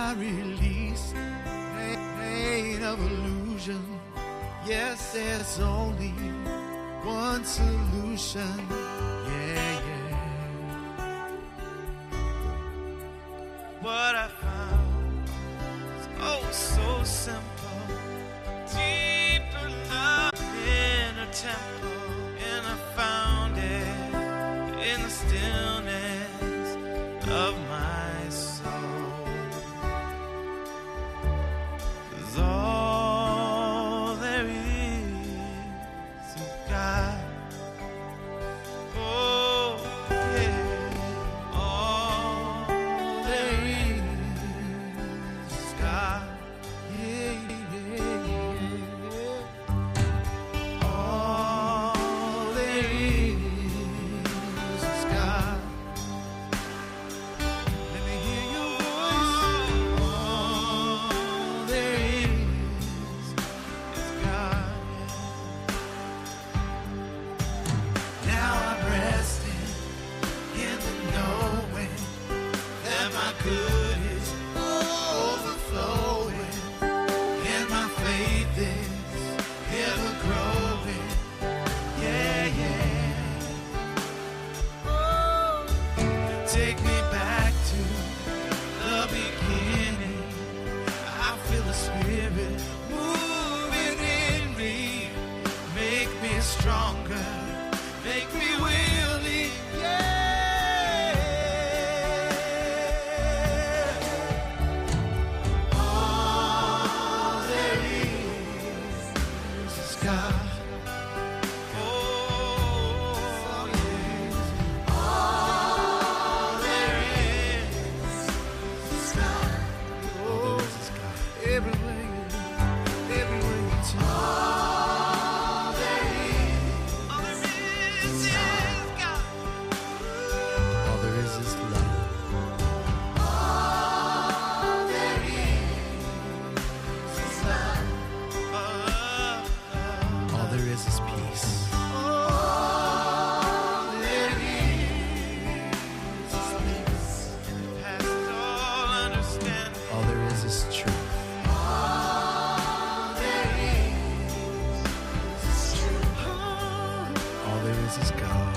I release pain of illusion. Yes, there's only one solution. Yeah, yeah. What I found is oh so simple. Deeper love in a temple, and I found it in the stillness of my soul. 'Cause all there is God. Oh, yeah. All there is God. Yeah, yeah, yeah. All there is God. Let me hear your voice. All there is God. Now I'm resting in the knowing that my good is overflowing, and my faith is ever growing. Yeah, yeah. Oh, take me back to the beginning. I feel the Spirit moving in me. Make me stronger, make me willing. Yeah. All there is God. Oh, yes. All there is God. Oh, everywhere you look, everywhere you turn. All there is God. All there is love. All there is love. All there is peace. All there is peace. Past all understanding. All there is truth. All there is truth. All there is God.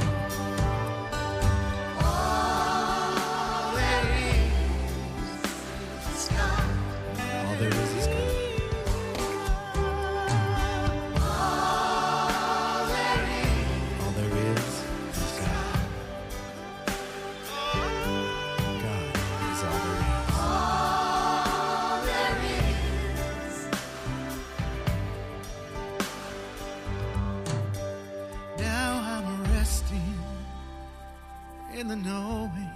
All there is God. All there is God. All there is God. God is all there is. All there is. Now I'm resting in the knowing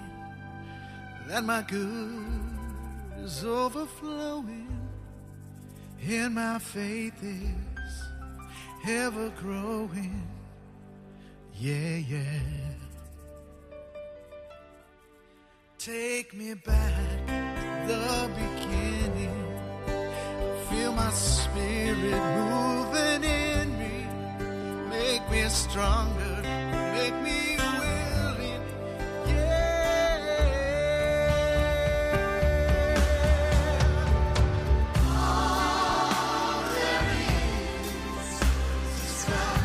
that my good is overflowing, and my faith is ever growing. Yeah, yeah. Take me back to the beginning. Feel my spirit moving in me. Make me stronger, make me willing. Yeah. All there is God.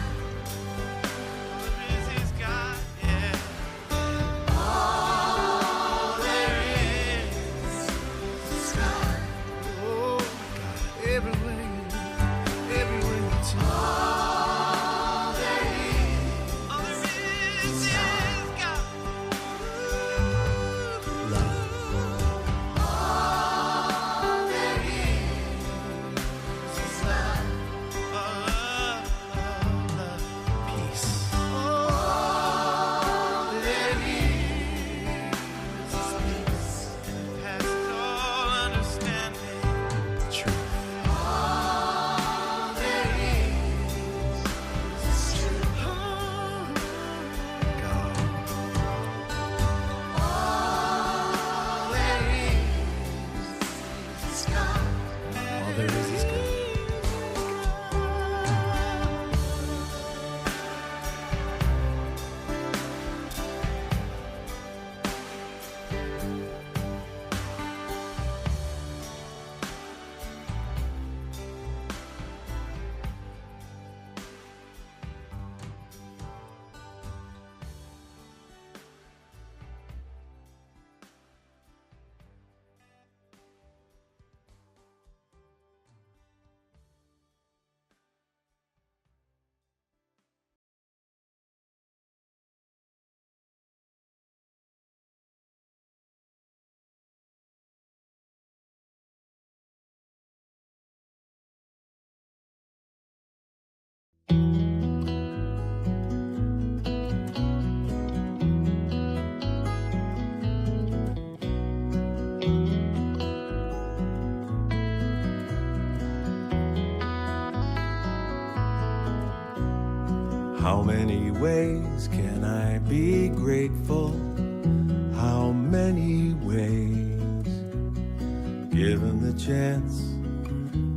All there is God. Yeah. All there is God. Oh, God. Everywhere you look, everywhere you turn. All there is How many ways can I be grateful? How many ways? Given the chance,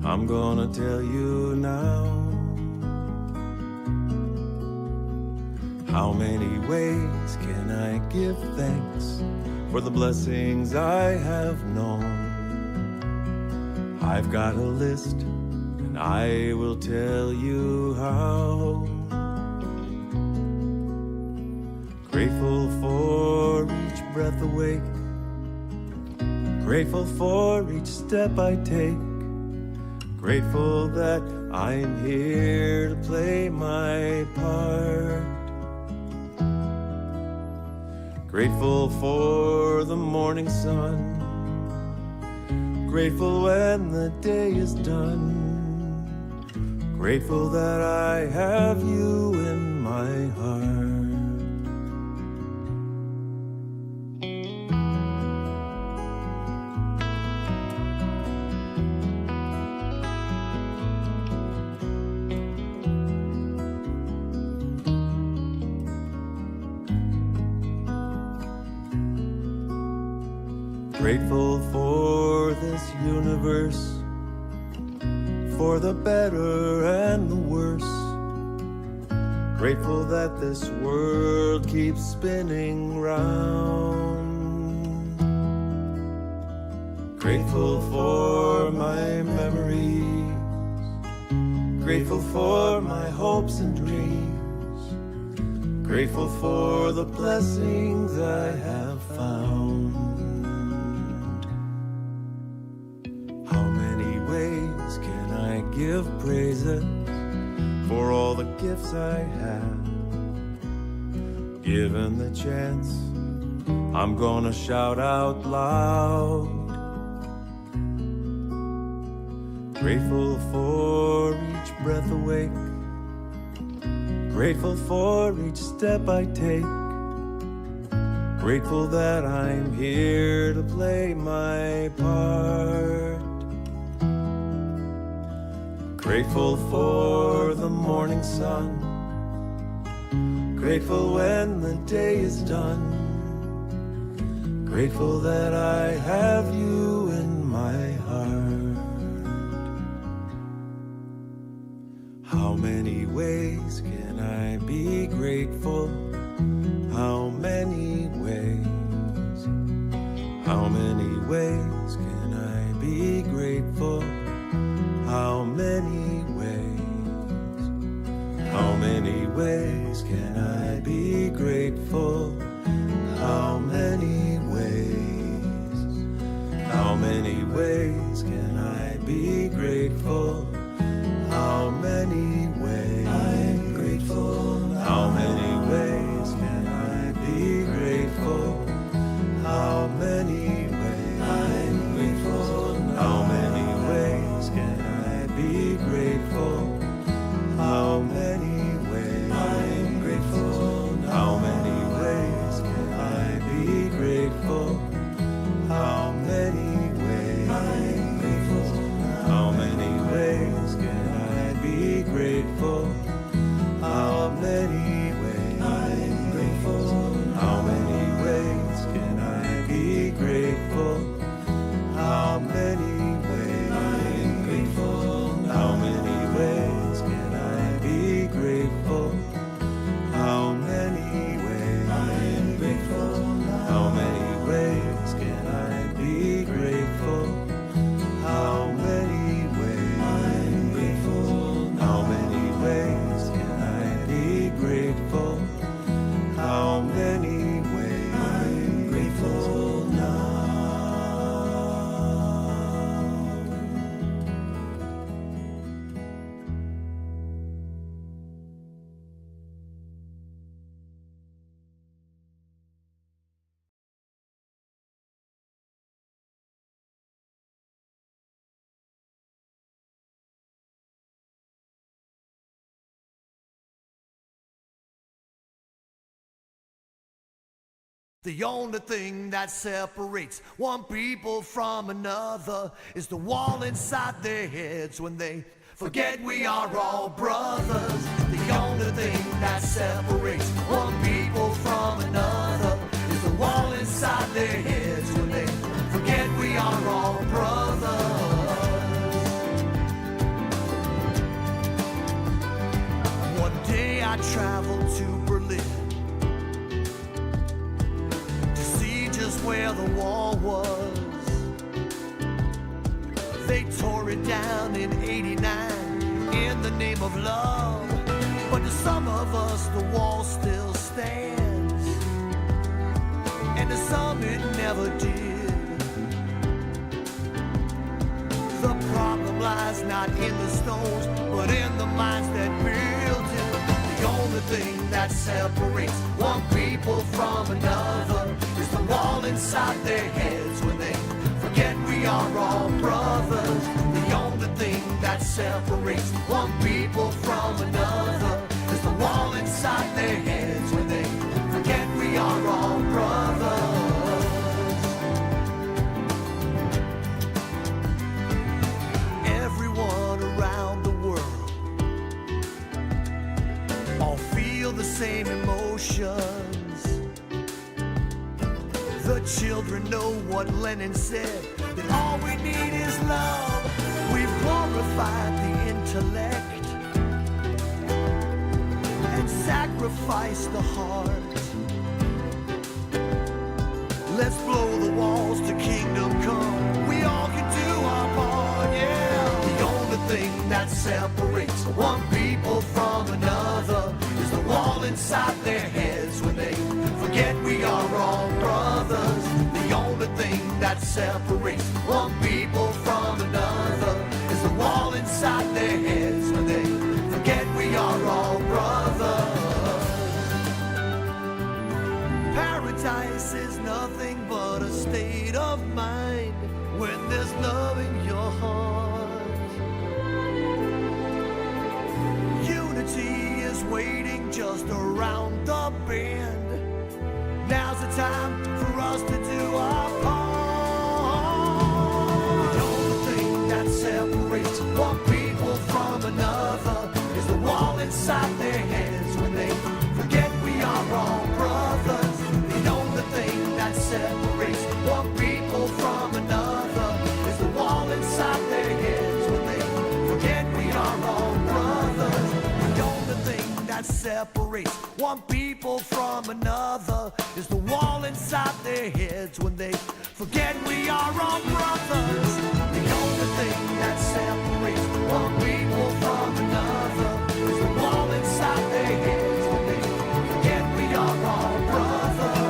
I'm gonna tell you now. How many ways can I give thanks for the blessings I have known? I've got a list, and I will tell you how. Grateful for each breath awake, grateful for each step I take, grateful that I'm here to play my part. Grateful for the morning sun, grateful when the day is done, grateful that I have you in my heart. Grateful for this universe, for the better and the worse. Grateful that this world keeps spinning round. Grateful for my memories, grateful for my hopes and dreams, grateful for the blessings I have found. Give praises for all the gifts I have. Given the chance, I'm gonna shout out loud. Grateful for each breath awake, grateful for each step I take, grateful that I'm here to play my part. Grateful for the morning sun, grateful when the day is done, grateful that I have you in my heart. How many ways can I be grateful? How many ways? How many ways can I be grateful? How many ways? How many ways can I be grateful? How many ways? How many ways can I be grateful? How many ways? I'm grateful. How many ways can I be grateful? How many ways? I'm grateful. How many ways can I be grateful? How many ways? I'm grateful. How many ways can I be grateful? How many ways? I'm grateful. How many ways can I be grateful? How many ways? I'm grateful. How many ways can I be grateful? How many ways? I'm grateful. How many ways can I be grateful? How many ways? I'm grateful. How many ways can I be grateful? How many ways? I'm grateful. How many ways can I be grateful? How many ways? I'm grateful now. The only thing that separates one people from another is the wall inside their heads when they forget we are all brothers. The only thing that separates one people from another is the wall inside their heads when they forget we are all brothers. One day I traveled to Berlin to see just where the wall was. They tore it down in '89 in the name of love. But to some of us the wall still stands, and to some it never did. The problem lies not in the stones, but in the minds that built it. The only thing that separates one people from another is the wall inside their heads when they forget we are all brothers. The only thing that separates one people from another is the wall inside their heads when they forget we are all brothers. Everyone around the world all feel the same emotions. The children know what Lenin said, that all we need is love. We've glorified the intellect and sacrificed the heart. Let's blow the walls to kingdom come. We all can do our part, yeah. The only thing that separates one people from another is the wall inside their heads when they forget we are all brothers. The only thing that separates one people from another is the wall inside their heads when they forget we are all brothers. Paradise is nothing but a state of mind when there's love in your heart. Unity is waiting just around the bend. Now's the time for us to do our part. The only thing that separates one people from another is the wall inside their heads when they forget we are all brothers. The only thing that separates one people from another is the wall inside their heads when they forget we are all brothers. The only thing that separates one people from another is the wall inside their heads when they forget we are all brothers. The only thing that separates one people from another is the wall inside their heads when they forget we are all brothers.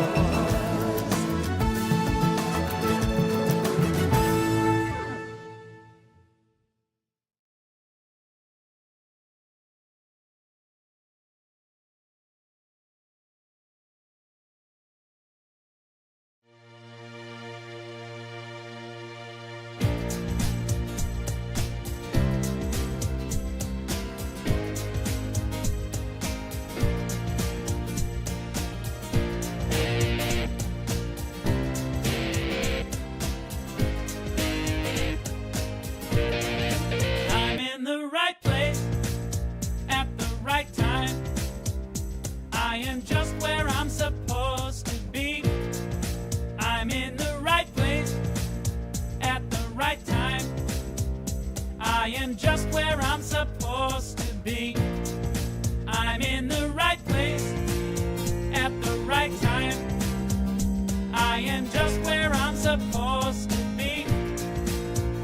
I'm in the right place at the right time. I am just where I'm supposed to be. I'm in the right place at the right time. I am just where I'm supposed to be. I'm in the right place at the right time. I am just where I'm supposed to be.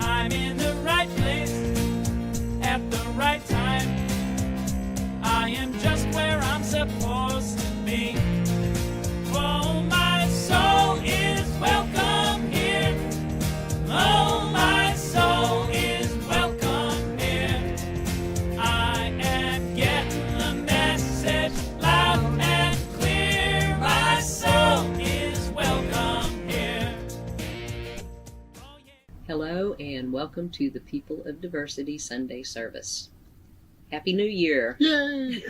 I'm in the right place at the right time. I am just where I'm supposed to be. Oh, my soul is welcome here. Oh, my soul is welcome here. I am getting the message loud and clear. My soul is welcome here. Oh, yeah. Hello and welcome to the People of Diversity Sunday service. Happy New Year! Yay!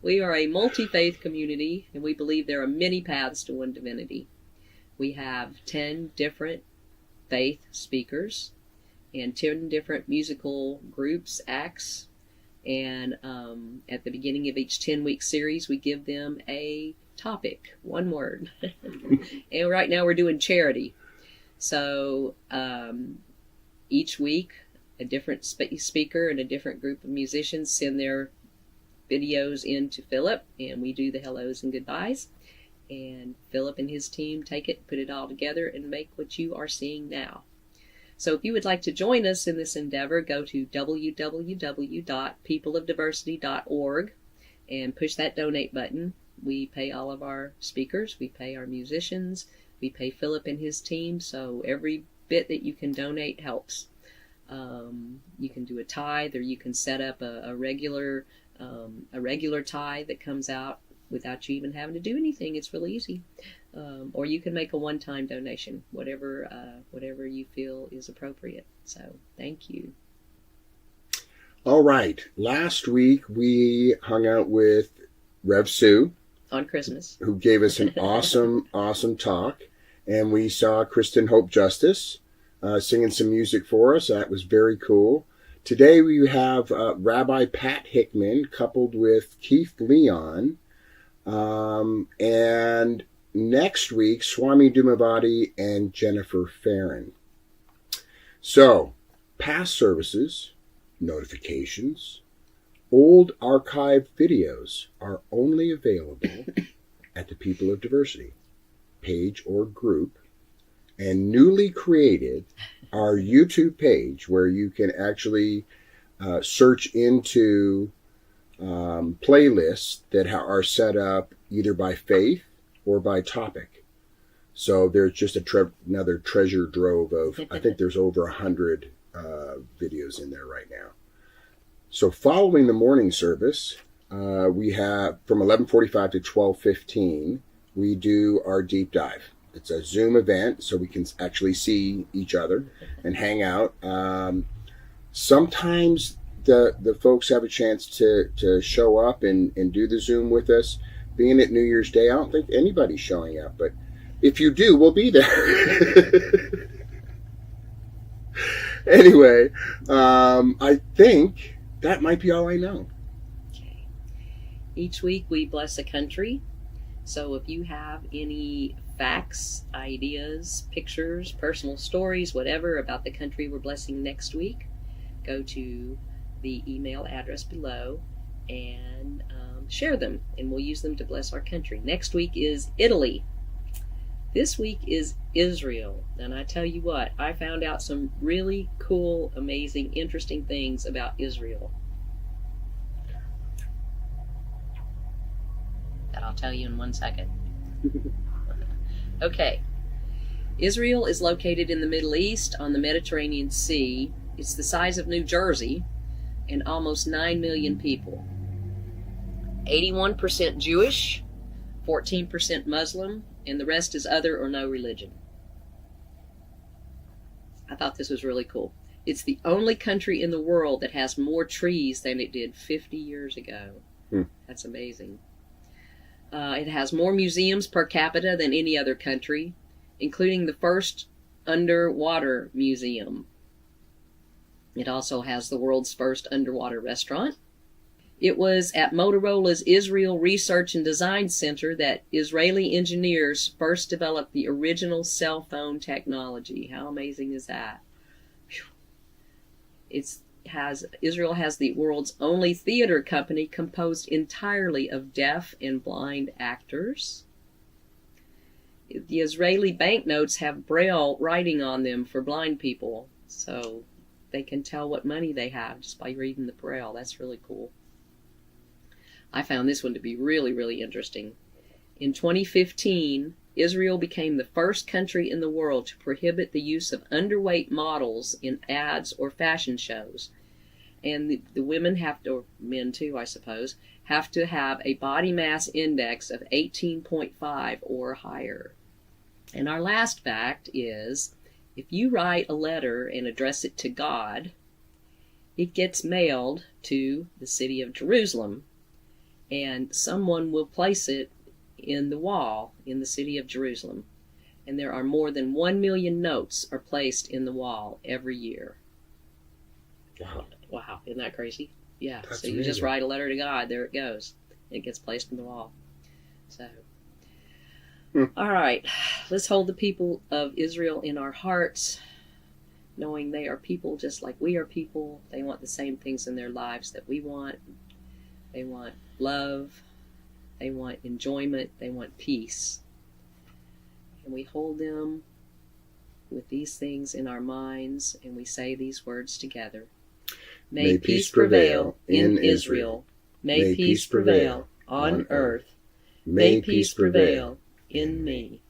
We are a multi-faith community and we believe there are many paths to one divinity. We have 10 different faith speakers and 10 different musical groups, acts. And at the beginning of each 10-week series, we give them a topic, one word. And right now we're doing charity. So each week, a different speaker and a different group of musicians send their videos in to Philip, and we do the hellos and goodbyes. And Philip and his team take it, put it all together, and make what you are seeing now. So if you would like to join us in this endeavor, go to www.peopleofdiversity.org and push that donate button. We pay all of our speakers, we pay our musicians, we pay Philip and his team, so every bit that you can donate helps. You can do a tithe, or you can set up a regular tithe that comes out without you even having to do anything. It's really easy. Or you can make a one-time donation, whatever you feel is appropriate. So thank you. All right. Last week we hung out with Rev Sue On Christmas. who gave us an awesome talk. And we saw Kristen Hope Justice singing some music for us. That was very cool. Today we have Rabbi Pat Hickman coupled with Keith Leon. And next week, Swami Dumavati and Jennifer Farron. So, past services, notifications, old archived videos are only available at the People of Diversity page or group, and newly created our YouTube page where you can actually search into playlists that are set up either by faith or by topic. So there's just another treasure trove of, I think there's over 100 videos in there right now. So following the morning service, we have from 11:45 to 12:15, we do our deep dive. It's a Zoom event, so we can actually see each other and hang out. Sometimes the folks have a chance to show up and do the Zoom with us. Being at New Year's Day, I don't think anybody's showing up, but if you do, we'll be there. Anyway, I think that might be all I know. Okay. Each week we bless a country. So if you have any facts, ideas, pictures, personal stories, whatever about the country we're blessing next week, go to the email address below and share them, and we'll use them to bless our country. Next week is Italy. This week is Israel. And I tell you what, I found out some really cool, amazing, interesting things about Israel that I'll tell you in 1 second. Okay. Israel is located in the Middle East on the Mediterranean Sea. It's the size of New Jersey and almost 9 million people. 81% Jewish, 14% Muslim, and the rest is other or no religion. I thought this was really cool. It's the only country in the world that has more trees than it did 50 years ago. That's amazing. It has more museums per capita than any other country, including the first underwater museum. It also has the world's first underwater restaurant. It was at Motorola's Israel Research and Design Center that Israeli engineers first developed the original cell phone technology. How amazing is that? Israel has the world's only theater company composed entirely of deaf and blind actors. The Israeli banknotes have Braille writing on them for blind people, so they can tell what money they have just by reading the Braille. That's really cool. I found this one to be really, really interesting. In 2015, Israel became the first country in the world to prohibit the use of underweight models in ads or fashion shows. And the women have to, or men too, I suppose, have to have a body mass index of 18.5 or higher. And our last fact is, if you write a letter and address it to God, it gets mailed to the city of Jerusalem, and someone will place it in the wall in the city of Jerusalem. And there are more than 1 million notes are placed in the wall every year. Wow. Wow, isn't that crazy? Yeah. That's so you just amazing. write a letter to God, there it goes. It gets placed in the wall. So, all right, let's hold the people of Israel in our hearts, knowing they are people just like we are people. They want the same things in their lives that we want. They want love. They want enjoyment. They want peace. And we hold them with these things in our minds, and we say these words together. May peace prevail in Israel. May peace prevail on earth. May peace prevail in me.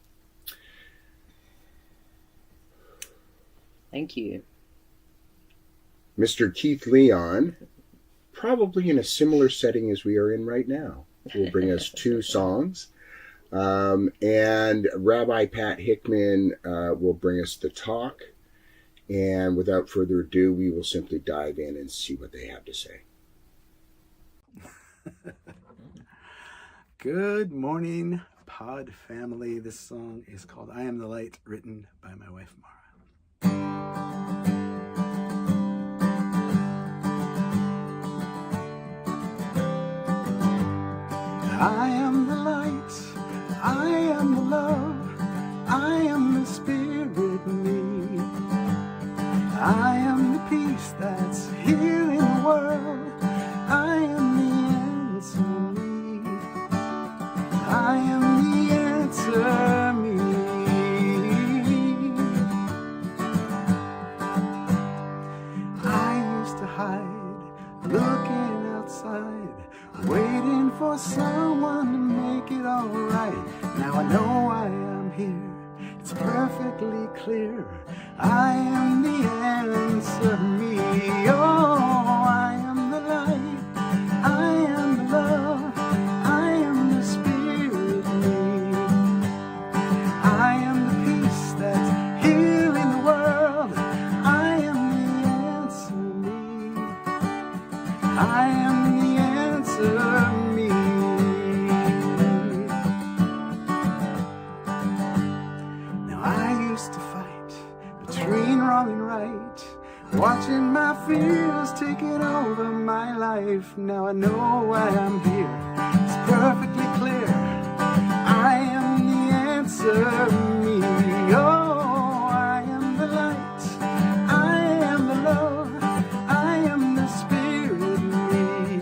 Thank you. Mr. Keith Leon, probably in a similar setting as we are in right now, will bring us 2 songs. And Rabbi Pat Hickman will bring us the talk. And without further ado, we will simply dive in and see what they have to say. Good morning, Pod family. This song is called I Am the Light, written by my wife, Mara. I am the light, I am the love, I am the spirit in me. I am the peace that's here in the world, I am the answer me. I am the answer me. I used to hide, looking outside, waiting for someone to make it alright. Now I know I am here, it's perfectly clear. I am the answer me. Oh, I am the light, I am the love, I am the spirit in me. I am the peace that's here in the world, I am the answer me. I am the answer me. Now I used to fight between wrong and right, watching my fears taking over my life. Now I know why I'm here, it's perfectly clear. I am the answer me. Oh, I am the light, I am the love, I am the spirit in me.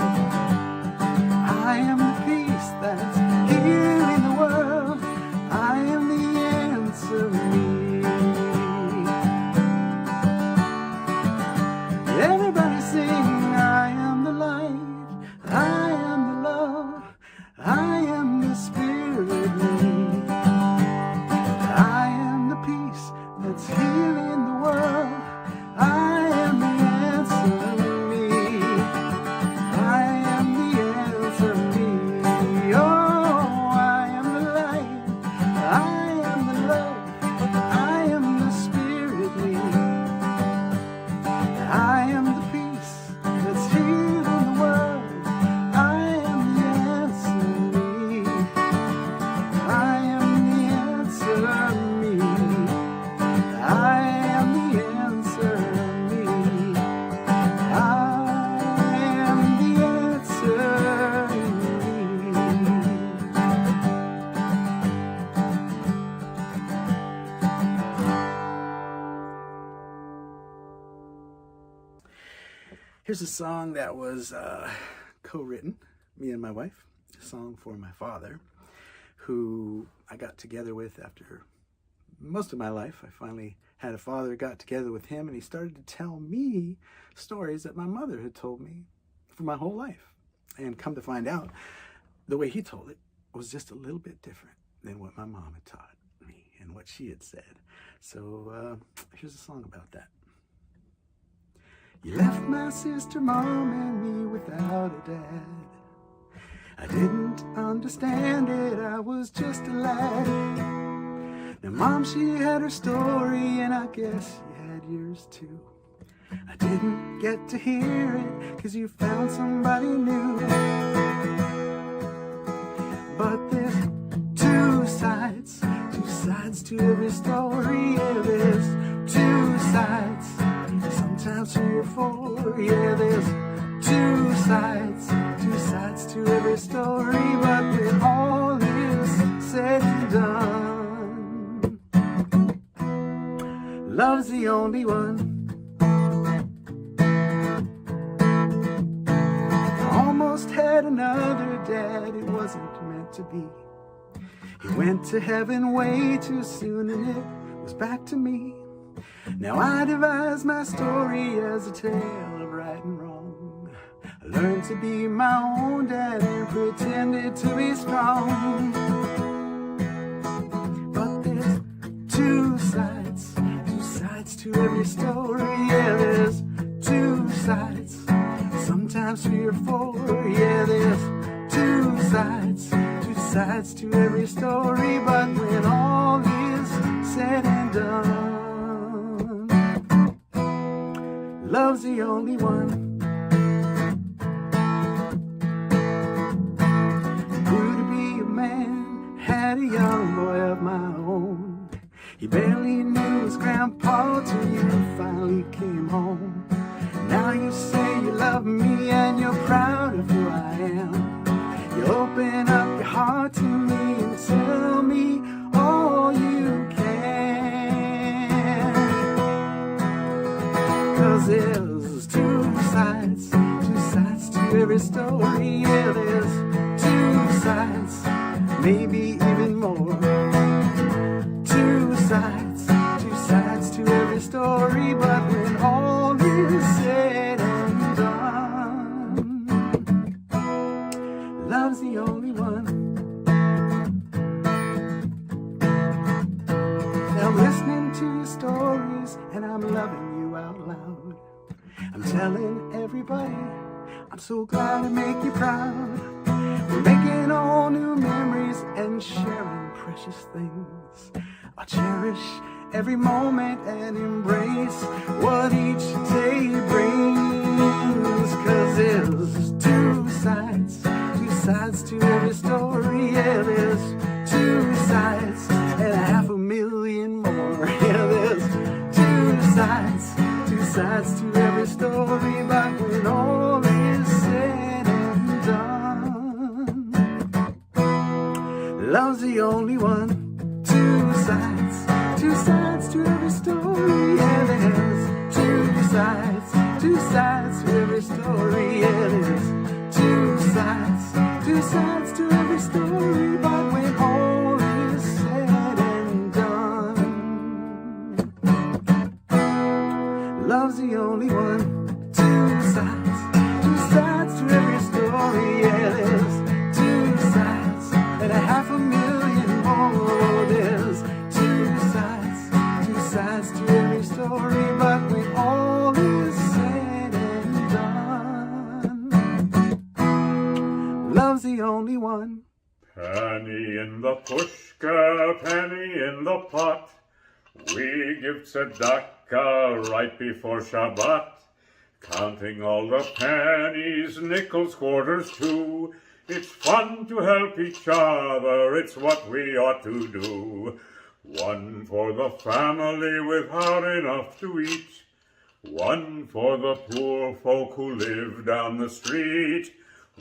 I am the peace that's here in the world, I am the answer me. Everybody sing, I am the light, I am the love, I am the spirit in me. I am the peace that's here in the world, I am the answer me. I am the answer me. Oh, I am the light, I am the love, I am the spirit in me. I am the peace that's here in the world, I am the answer me. I am the answer me. I am the answer me. I am the answer me. Here's a song that was co-written, me and my wife, a song for my father, who I got together with after most of my life. I finally had a father, got together with him, and he started to tell me stories that my mother had told me for my whole life. And come to find out, the way he told it was just a little bit different than what my mom had taught me and what she had said. So here's a song about that. You left my sister, mom, and me without a dad. I didn't understand it, I was just a lad. Now mom, she had her story, and I guess you had yours too. I didn't get to hear it, 'cause you found somebody new. But there's two sides to every story. Yeah, there's two sides, sometimes 3 or 4. Yeah, there's two sides to every story, but when all is said and done, love's the only one. I almost had another dad, it wasn't meant to be. He went to heaven way too soon and it was back to me. Now I devise my story as a tale of right and wrong. I learned to be my own dad and pretended to be strong. But there's two sides to every story. Yeah, there's two sides, sometimes 3 or 4. Yeah, there's two sides to every story. But when all is said and done, love's the only one. Grew to be a man, had a young boy of my own. He barely knew his grandpa till you finally came home. Now you say you love me and you're proud of who I am. You open up your heart to me and tell me all you can. 'Cause there's two sides to every story. Yeah, there's two sides, maybe even more. Two sides to every story. But when all is said and done, love's the only one. Now I'm listening to your stories and I'm loving you out loud. I'm telling everybody I'm so glad to make you proud. We're making all new memories and sharing precious things. I'll cherish every moment and embrace what each day brings. 'Cause there's two sides to every story. Yeah, there's two sides and 500,000 more. Yeah, there's two sides to every story. But when all is said and done, love's the only one. Two sides to every story. Yeah, there's two sides to every story. Yeah, there's two sides to every story. But when all is said and done, love's the only one. Two sides to every story. Yeah, there's two sides and 500,000 more. There's two sides to every story. But when all is said and done, love's the only one. Penny in the pushka, penny in the pot. We give tzedakah right before Shabbat. Counting all the pennies, nickels, quarters too. It's fun to help each other, it's what we ought to do. One for the family without enough to eat. One for the poor folk who live down the street.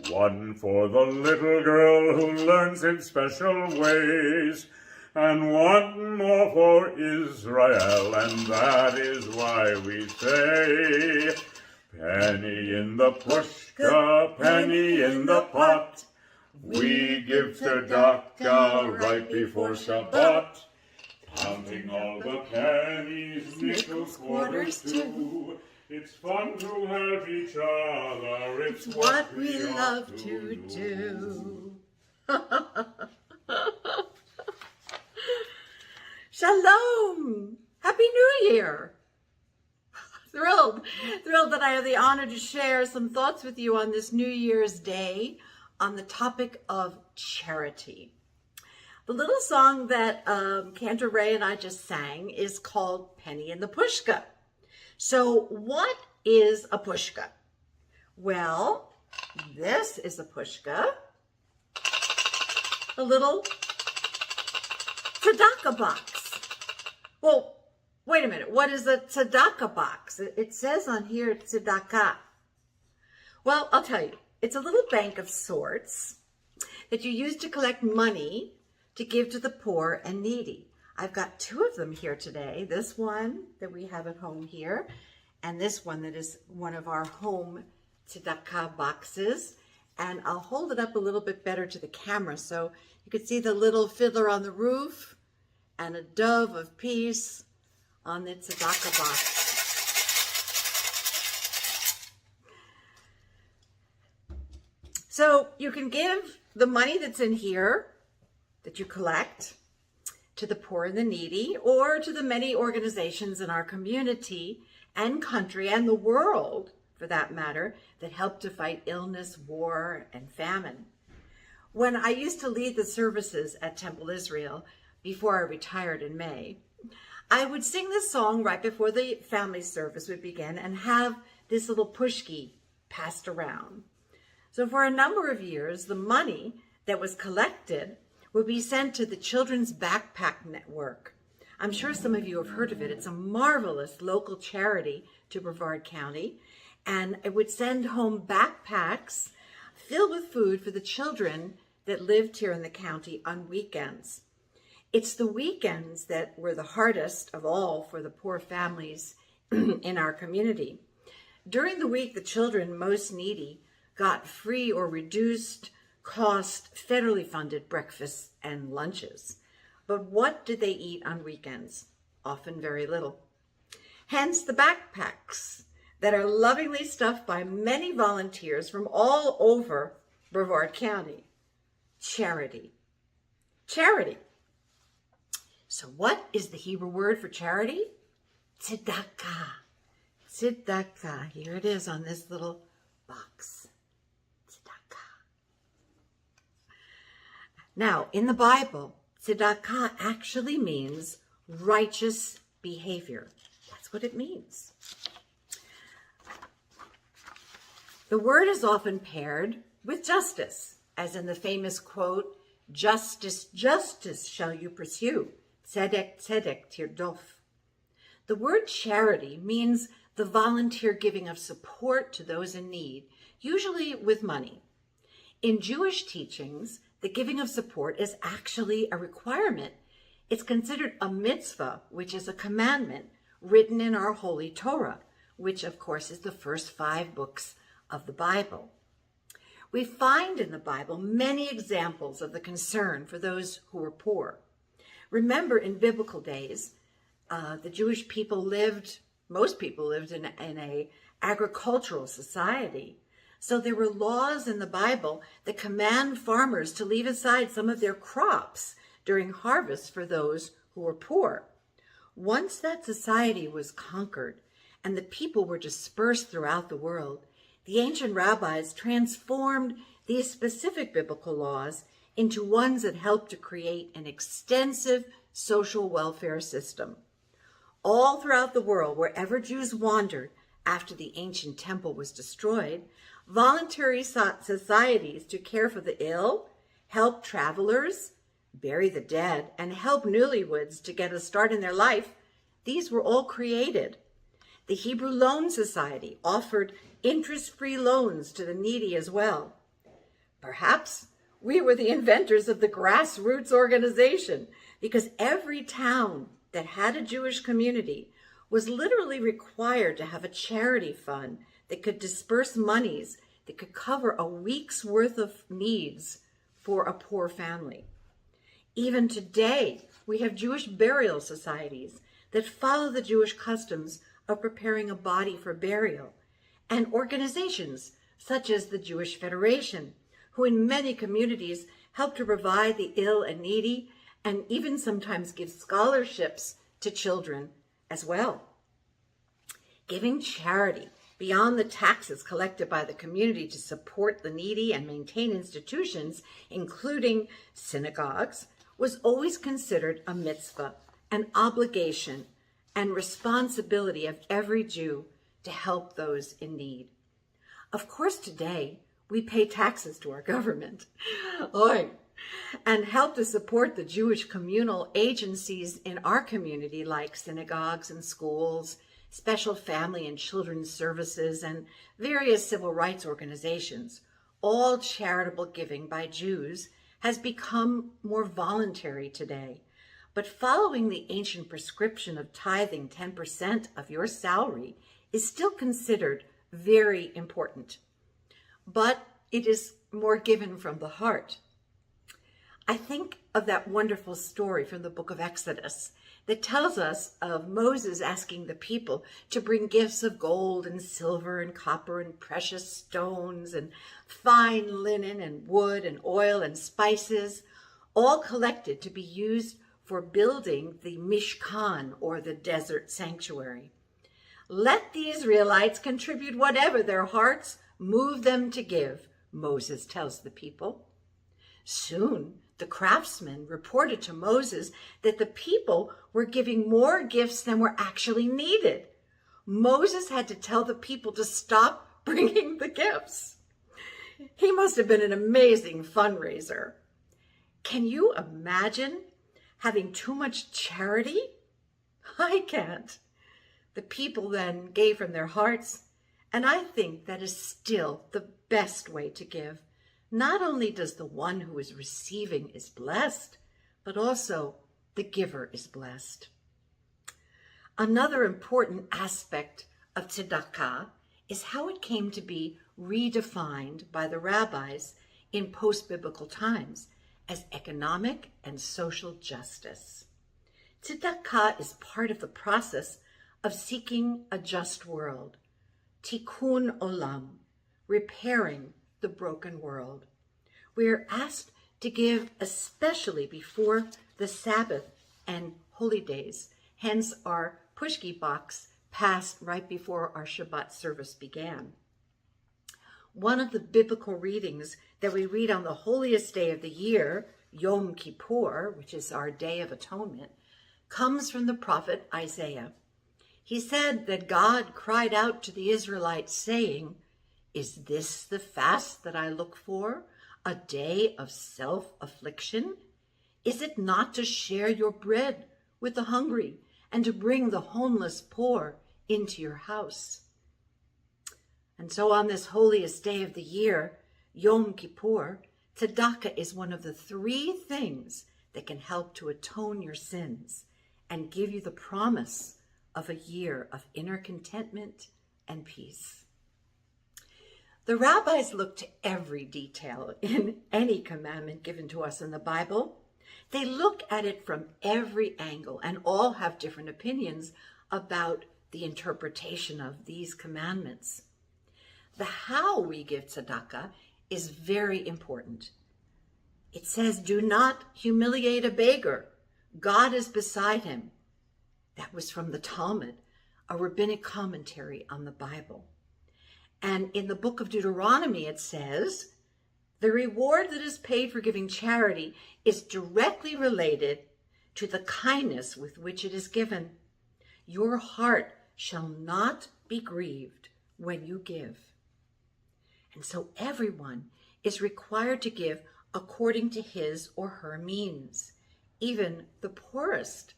One for the little girl who learns in special ways. And one more for Israel, and that is why we say, penny in the pushka, penny in the pot. We give tzedakah right before Shabbat. Counting all the pennies, nickels, quarters too. It's fun to help each other. It's what we love to do. Shalom! Happy New Year! Thrilled that I have the honor to share some thoughts with you on this New Year's Day on the topic of charity. The little song that Cantor Ray and I just sang is called Penny in the Pushka. So what is a pushka? Well, this is a pushka, a little tzedakah box. Well, Wait a minute, what is a tzedakah box? It says on here tzedakah. Well, I'll tell you, it's a little bank of sorts that you use to collect money to give to the poor and needy. I've got two of them here today. This one that we have at home here, and this one that is one of our home tzedakah boxes. And I'll hold it up a little bit better to the camera so you can see the little fiddler on the roof and a dove of peace on the tzedakah box. So you can give the money that's in here that you collect to the poor and the needy, or to the many organizations in our community and country and the world, for that matter, that help to fight illness, war, and famine. When I used to lead the services at Temple Israel before I retired in May, I would sing this song right before the family service would begin and have this little pushki passed around. So for a number of years, the money that was collected would be sent to the Children's Backpack Network. I'm sure some of you have heard of it. It's a marvelous local charity to Brevard County, and it would send home backpacks filled with food for the children that lived here in the county on weekends. It's the weekends that were the hardest of all for the poor families in our community. During the week, the children most needy got free or reduced cost federally funded breakfasts and lunches. But what did they eat on weekends? Often very little. Hence the backpacks that are lovingly stuffed by many volunteers from all over Brevard County. Charity. Charity. So what is the Hebrew word for charity? Tzedakah. Tzedakah. Here it is on this little box. Now, in the Bible, tzedakah actually means righteous behavior. That's what it means. The word is often paired with justice, as in the famous quote, "Justice, justice shall you pursue. Tzedek, tzedek tirdof." The word charity means the volunteer giving of support to those in need, usually with money. In Jewish teachings, the giving of support is actually a requirement. It's considered a mitzvah, which is a commandment written in our Holy Torah, which of course is the first 5 books of the Bible. We find in the Bible many examples of the concern for those who were poor. Remember, in biblical days, the Jewish people most people lived in a agricultural society. So there were laws in the Bible that command farmers to leave aside some of their crops during harvest for those who were poor. Once that society was conquered and the people were dispersed throughout the world, the ancient rabbis transformed these specific biblical laws into ones that helped to create an extensive social welfare system. All throughout the world, wherever Jews wandered after the ancient temple was destroyed, voluntary societies to care for the ill, help travelers, bury the dead, and help newlyweds to get a start in their life, these were all created. The Hebrew Loan Society offered interest-free loans to the needy as well. Perhaps we were the inventors of the grassroots organization, because every town that had a Jewish community was literally required to have a charity fund that could disperse monies that could cover a week's worth of needs for a poor family. Even today, we have Jewish burial societies that follow the Jewish customs of preparing a body for burial, and organizations such as the Jewish Federation, who in many communities help to provide the ill and needy, and even sometimes give scholarships to children as well. Giving charity beyond the taxes collected by the community to support the needy and maintain institutions, including synagogues, was always considered a mitzvah, an obligation and responsibility of every Jew to help those in need. Of course, today we pay taxes to our government. and help to support the Jewish communal agencies in our community, like synagogues and schools, special family and children's services, and various civil rights organizations. All charitable giving by Jews has become more voluntary today. But following the ancient prescription of tithing 10% of your salary is still considered very important. But it is more given from the heart. I think of that wonderful story from the book of Exodus that tells us of Moses asking the people to bring gifts of gold and silver and copper and precious stones and fine linen and wood and oil and spices, all collected to be used for building the Mishkan, or the desert sanctuary. Let the Israelites contribute whatever their hearts move them to give, Moses tells the people. Soon, the craftsmen reported to Moses that the people were giving more gifts than were actually needed. Moses had to tell the people to stop bringing the gifts. He must have been an amazing fundraiser. Can you imagine having too much charity? I can't. The people then gave from their hearts, and I think that is still the best way to give. Not only does the one who is receiving is blessed, but also the giver is blessed. Another important aspect of tzedakah is how it came to be redefined by the rabbis in post-biblical times as economic and social justice. Tzedakah is part of the process of seeking a just world, tikkun olam, repairing the broken world. We are asked to give especially before the Sabbath and holy days, hence our pushki box passed right before our Shabbat service began. One of the biblical readings that we read on the holiest day of the year, Yom Kippur, which is our Day of Atonement, comes from the prophet Isaiah. He said that God cried out to the Israelites saying, "Is this the fast that I look for, a day of self-affliction? Is it not to share your bread with the hungry and to bring the homeless poor into your house?" And so on this holiest day of the year, Yom Kippur, tzedakah is one of the three things that can help to atone your sins and give you the promise of a year of inner contentment and peace. The rabbis look to every detail in any commandment given to us in the Bible. They look at it from every angle and all have different opinions about the interpretation of these commandments. The how we give tzedakah is very important. It says, "Do not humiliate a beggar. God is beside him." That was from the Talmud, a rabbinic commentary on the Bible. And in the book of Deuteronomy, it says, "The reward that is paid for giving charity is directly related to the kindness with which it is given. Your heart shall not be grieved when you give." And so everyone is required to give according to his or her means, even the poorest.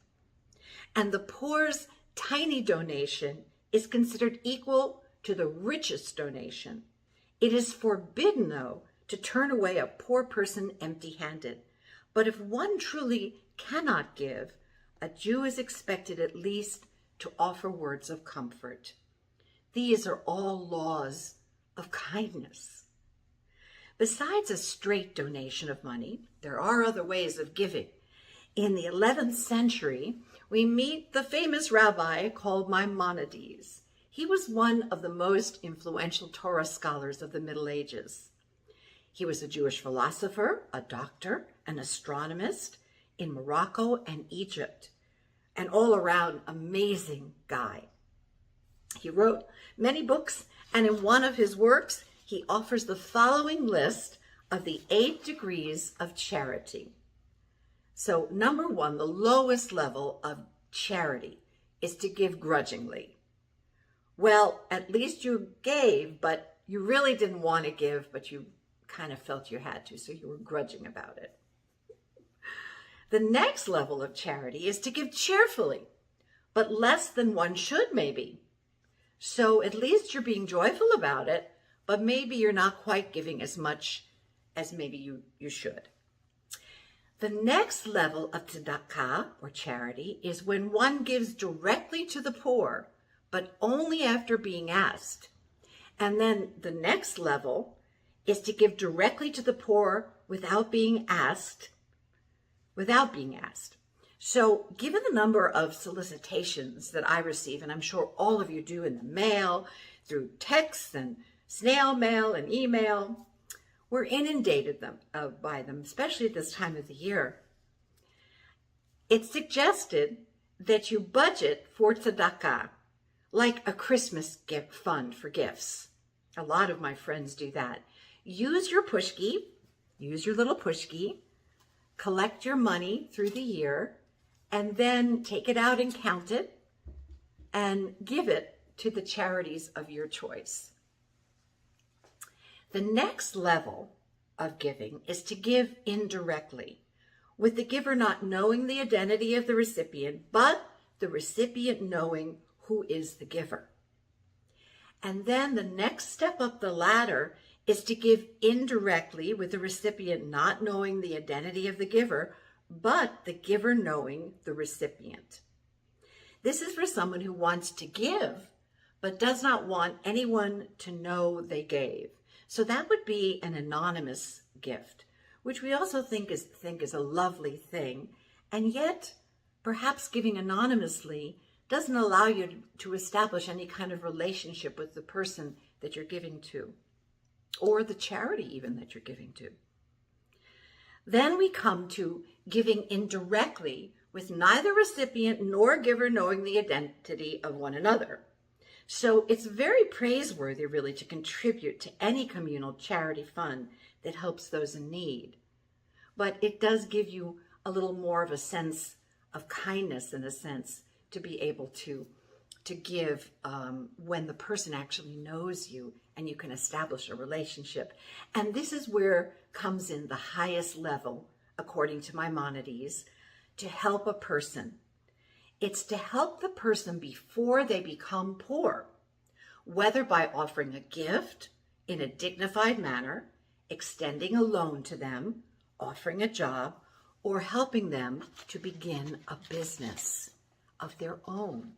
And the poor's tiny donation is considered equal to the richest donation. It is forbidden, though, to turn away a poor person empty-handed. But if one truly cannot give, a Jew is expected at least to offer words of comfort. These are all laws of kindness. Besides a straight donation of money, there are other ways of giving. In the 11th century, we meet the famous rabbi called Maimonides. He was one of the most influential Torah scholars of the Middle Ages. He was a Jewish philosopher, a doctor, an astronomist in Morocco and Egypt, an all-around amazing guy. He wrote many books, and in one of his works, he offers the following list of the 8 degrees of charity. So, number 1, the lowest level of charity is to give grudgingly. Well, at least you gave, but you really didn't want to give, but you kind of felt you had to, so you were grudging about it. The next level of charity is to give cheerfully, but less than one should maybe. So at least you're being joyful about it, but maybe you're not quite giving as much as maybe you should. The next level of tzedakah, or charity, is when one gives directly to the poor, but only after being asked. And then the next level is to give directly to the poor without being asked. So given the number of solicitations that I receive, and I'm sure all of you do in the mail, through texts and snail mail and email, we're inundated by them, especially at this time of the year. It's suggested that you budget for tzedakah, like a Christmas gift fund for gifts. A lot of my friends do that. Use your little pushki, collect your money through the year, and then take it out and count it and give it to the charities of your choice. The next level of giving is to give indirectly, with the giver not knowing the identity of the recipient, but the recipient knowing who is the giver. And then the next step up the ladder is to give indirectly, with the recipient not knowing the identity of the giver, but the giver knowing the recipient. This is for someone who wants to give, but does not want anyone to know they gave. So that would be an anonymous gift, which we also think is a lovely thing. And yet, perhaps giving anonymously doesn't allow you to establish any kind of relationship with the person that you're giving to, or the charity even that you're giving to. Then we come to giving indirectly, with neither recipient nor giver knowing the identity of one another. So it's very praiseworthy, really, to contribute to any communal charity fund that helps those in need. But it does give you a little more of a sense of kindness, in a sense, to be able to give when the person actually knows you and you can establish a relationship. And this is where comes in the highest level, according to Maimonides, to help a person. It's to help the person before they become poor, whether by offering a gift in a dignified manner, extending a loan to them, offering a job, or helping them to begin a business of their own.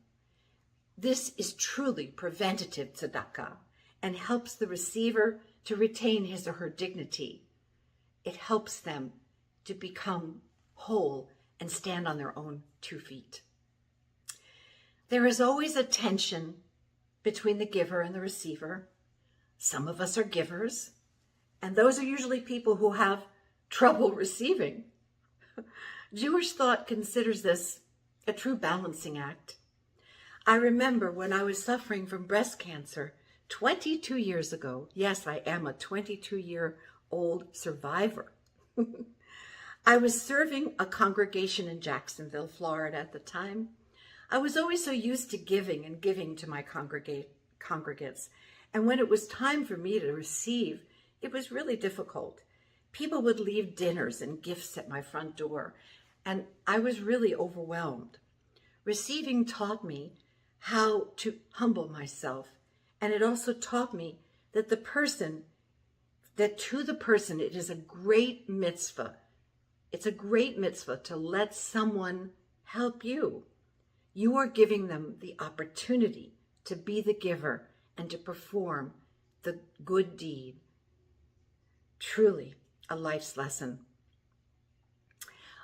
This is truly preventative tzedakah and helps the receiver to retain his or her dignity. It helps them to become whole and stand on their own 2 feet. There is always a tension between the giver and the receiver. Some of us are givers, and those are usually people who have trouble receiving. Jewish thought considers this a true balancing act. I remember when I was suffering from breast cancer 22 years ago. Yes, I am a 22-year-old survivor. I was serving a congregation in Jacksonville, Florida at the time. I was always so used to giving to my congregants. And when it was time for me to receive, it was really difficult. People would leave dinners and gifts at my front door, and I was really overwhelmed. Receiving taught me how to humble myself, and it also taught me that to the person it is a great mitzvah. It's a great mitzvah to let someone help you. You are giving them the opportunity to be the giver and to perform the good deed. Truly a life's lesson.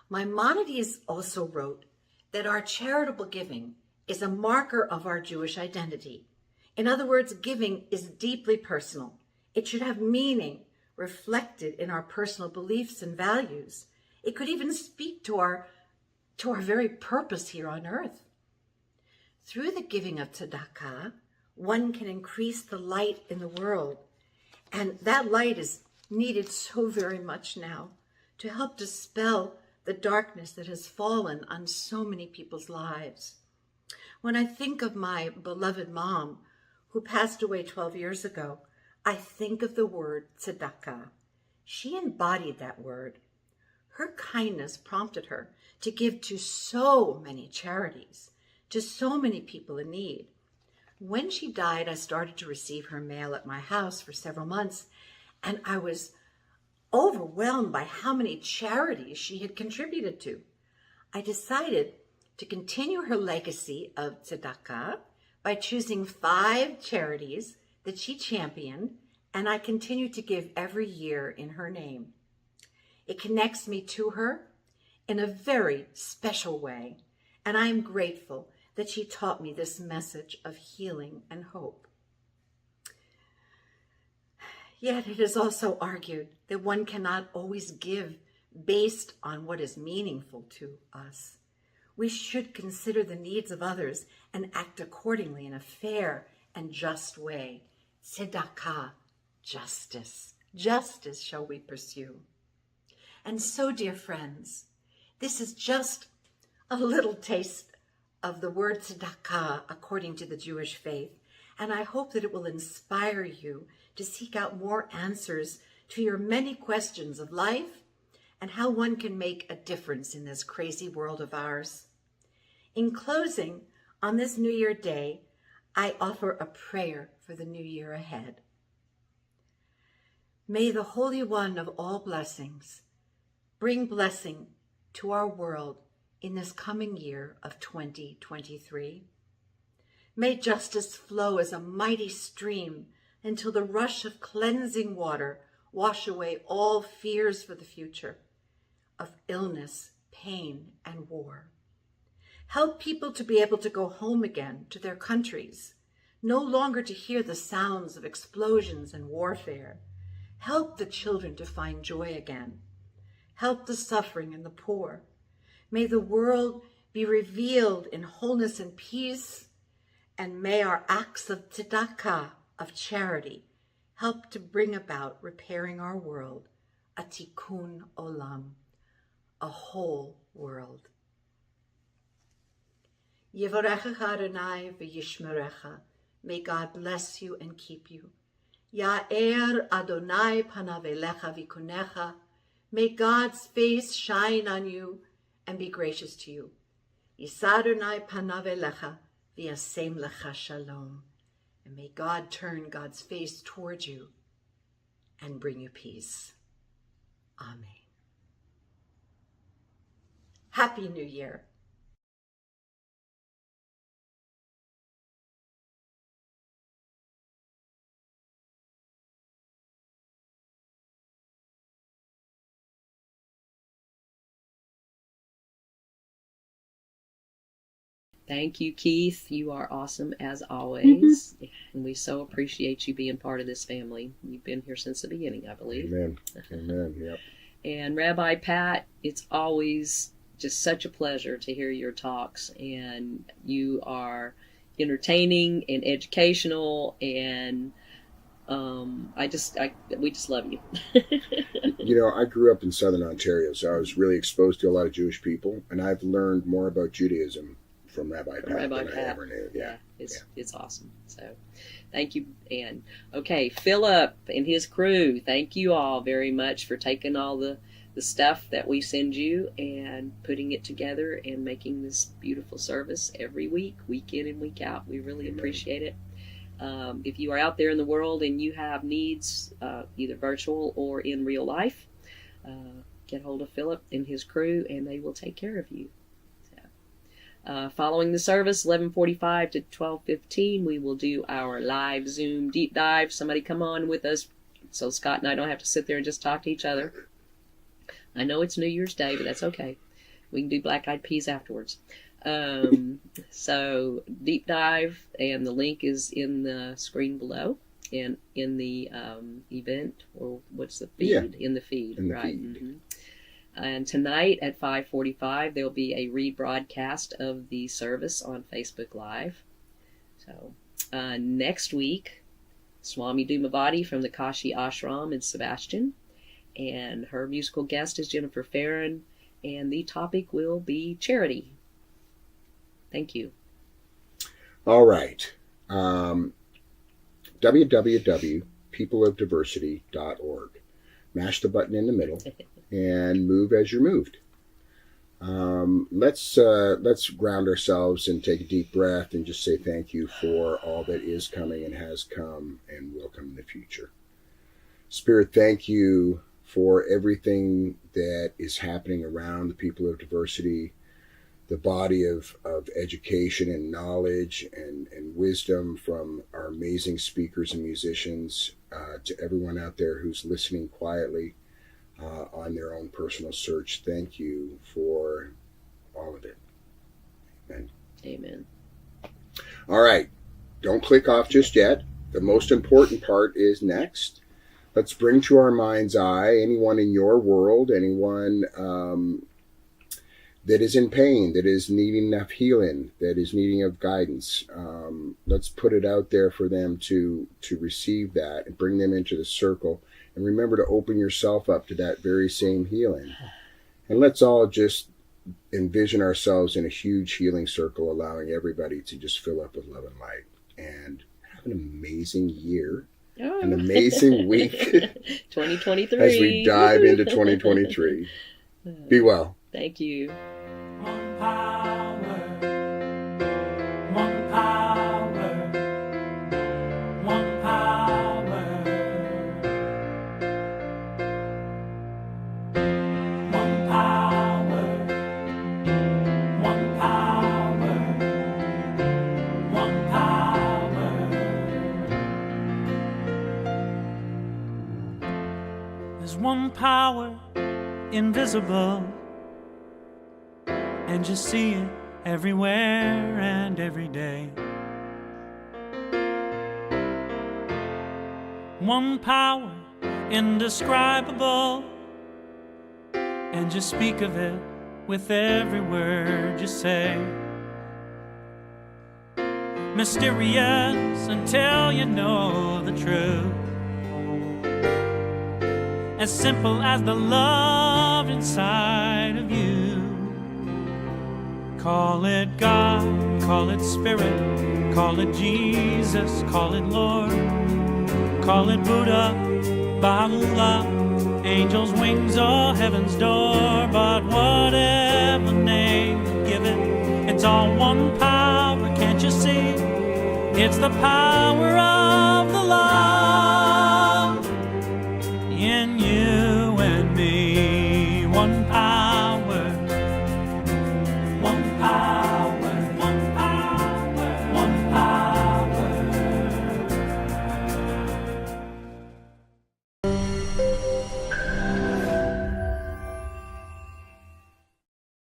Maimonides also wrote that our charitable giving is a marker of our Jewish identity. In other words, giving is deeply personal. It should have meaning reflected in our personal beliefs and values. It could even speak to our very purpose here on earth. Through the giving of tzedakah, one can increase the light in the world. And that light is needed so very much now to help dispel the darkness that has fallen on so many people's lives. When I think of my beloved mom, who passed away 12 years ago, I think of the word tzedakah. She embodied that word. Her kindness prompted her to give to so many charities, to so many people in need. When she died, I started to receive her mail at my house for several months, and I was overwhelmed by how many charities she had contributed to. I decided to continue her legacy of tzedakah by choosing 5 charities that she championed, and I continue to give every year in her name. It connects me to her in a very special way, and I am grateful that she taught me this message of healing and hope. Yet it is also argued that one cannot always give based on what is meaningful to us. We should consider the needs of others and act accordingly in a fair and just way. Tzedakah, justice. Justice shall we pursue. And so, dear friends, this is just a little taste of the word tzedakah according to the Jewish faith, and I hope that it will inspire you to seek out more answers to your many questions of life and how one can make a difference in this crazy world of ours. In closing, on this New Year Day, I offer a prayer for the new year ahead. May the Holy One of all blessings bring blessing to our world in this coming year of 2023. May justice flow as a mighty stream until the rush of cleansing water wash away all fears for the future of illness, pain, and war. Help people to be able to go home again to their countries, no longer to hear the sounds of explosions and warfare. Help the children to find joy again. Help the suffering and the poor. May the world be revealed in wholeness and peace, and may our acts of tzedakah, of charity, help to bring about repairing our world, a tikkun olam, a whole world. Yevarechecha Adonai v'yishmerecha. May God bless you and keep you. Ya'er Adonai panav elecha v'kunecha. May God's face shine on you and be gracious to you. Yisa Adonai panav elecha v'yasem lecha shalom. And may God turn God's face towards you and bring you peace. Amen. Happy New Year. Thank you, Keith. You are awesome as always. And we so appreciate you being part of this family. You've been here since the beginning, I believe. Amen. Amen. Yep. And Rabbi Pat, it's always just such a pleasure to hear your talks. And you are entertaining and educational, and we just love you. You know, I grew up in Southern Ontario, so I was really exposed to a lot of Jewish people, and I've learned more about Judaism from Rabbi Pat than I ever knew. Yeah. It's awesome. So thank you, Ann. Okay, Philip and his crew, thank you all very much for taking all the stuff that we send you and putting it together and making this beautiful service every week, week in and week out. We really appreciate it. If you are out there in the world and you have needs, either virtual or in real life, get hold of Philip and his crew and they will take care of you. Following the service, 11:45 to 12:15, we will do our live Zoom deep dive. Somebody come on with us so Scott and I don't have to sit there and just talk to each other. I know it's New Year's Day, but that's okay. We can do Black Eyed Peas afterwards. So deep dive, and the link is in the screen below and in the event, or what's the feed? Yeah. In the feed, in the right. feed. Mm-hmm. And tonight at 5:45, there'll be a rebroadcast of the service on Facebook Live. So next week, Swami Dumavati from the Kashi Ashram in Sebastian, and her musical guest is Jennifer Farron, and the topic will be charity. Thank you. All right. www.peopleofdiversity.org. Mash the button in the middle and move as you're moved. Let's ground ourselves and take a deep breath and just say thank you for all that is coming and has come and will come in the future. Spirit, thank you for everything that is happening around the people of diversity, the body of education and knowledge and wisdom from our amazing speakers and musicians, to everyone out there who's listening quietly on their own personal search. Thank you for all of it. Amen. Amen. All right. Don't click off just yet. The most important part is next. Let's bring to our mind's eye anyone in your world, anyone that is in pain, that is needing enough healing, that is needing of guidance. Let's put it out there for them to receive that and bring them into the circle. And remember to open yourself up to that very same healing. And let's all just envision ourselves in a huge healing circle, allowing everybody to just fill up with love and light. And have an amazing year, an amazing week 2023. as we dive into 2023. Be well. Thank you. One power, one power, one power, one power, one power, one power. There's one power invisible, and you see it everywhere and every day. One power indescribable, and you speak of it with every word you say. Mysterious until you know the truth, as simple as the love inside of you. Call it God, call it Spirit, call it Jesus, call it Lord, call it Buddha, Baha'u'llah, angels' wings or heaven's door. But whatever name you give it, it's all one power, can't you see? It's the power of